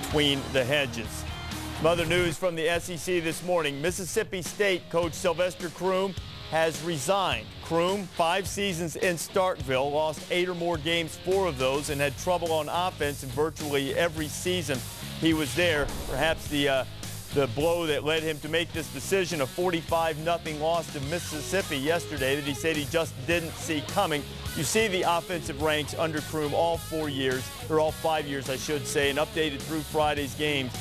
between the hedges. Some other news from the SEC this morning. Mississippi State coach Sylvester Croom has resigned. Croom, 5 seasons in Starkville, lost 8 or more games, 4 of those, and had trouble on offense in virtually every season he was there. Perhaps the blow that led him to make this decision, a 45-0 loss to Mississippi yesterday that he said he just didn't see coming. You see the offensive ranks under Croom all 4 years, or all 5 years, I should say, and updated through Friday's games.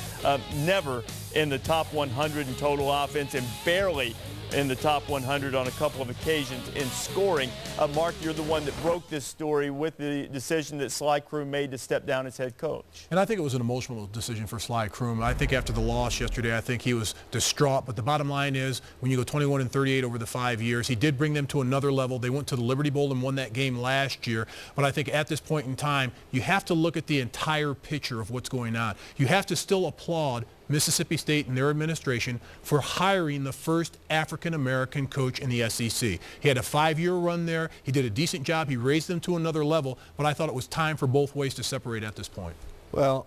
Never in the top 100 in total offense and barely in the top 100 on a couple of occasions in scoring. Mark, you're the one that broke this story with the decision that Sly Croom made to step down as head coach. And I think it was an emotional decision for Sly Croom. I think after the loss yesterday, I think he was distraught. But the bottom line is, when you go 21-38 over the 5 years, he did bring them to another level. They went to the Liberty Bowl and won that game last year. But I think at this point in time, you have to look at the entire picture of what's going on. You have to still applaud Mississippi State and their administration for hiring the first African-American coach in the SEC. He had a 5-year run there. He did a decent job. He raised them to another level, but I thought it was time for both ways to separate at this point. Well,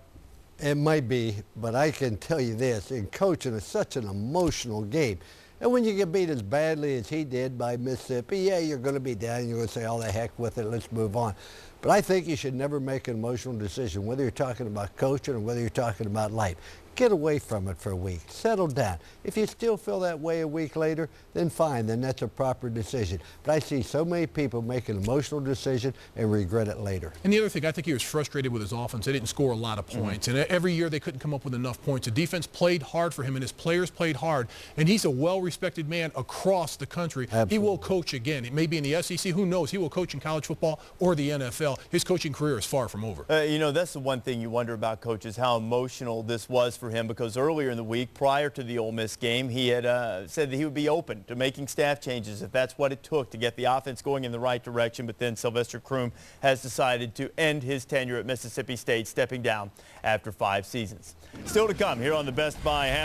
it might be, but I can tell you this, in coaching, it's such an emotional game. And when you get beat as badly as he did by Mississippi, yeah, you're going to be down. You're going to say, oh, the heck with it, let's move on. But I think you should never make an emotional decision, whether you're talking about coaching or whether you're talking about life. Get away from it for a week. Settle down. If you still feel that way a week later, then fine. Then that's a proper decision. But I see so many people make an emotional decision and regret it later. And the other thing, I think he was frustrated with his offense. They didn't score a lot of points. And every year they couldn't come up with enough points. The defense played hard for him, and his players played hard. And he's a well-respected man across the country. Absolutely. He will coach again. It may be in the SEC. Who knows? He will coach in college football or the NFL. His coaching career is far from over. You know, that's the one thing you wonder about coaches, how emotional this was for him, because earlier in the week, prior to the Ole Miss game, he had said that he would be open to making staff changes if that's what it took to get the offense going in the right direction. But then Sylvester Croom has decided to end his tenure at Mississippi State, stepping down after 5 seasons. Still to come here on the Best Buy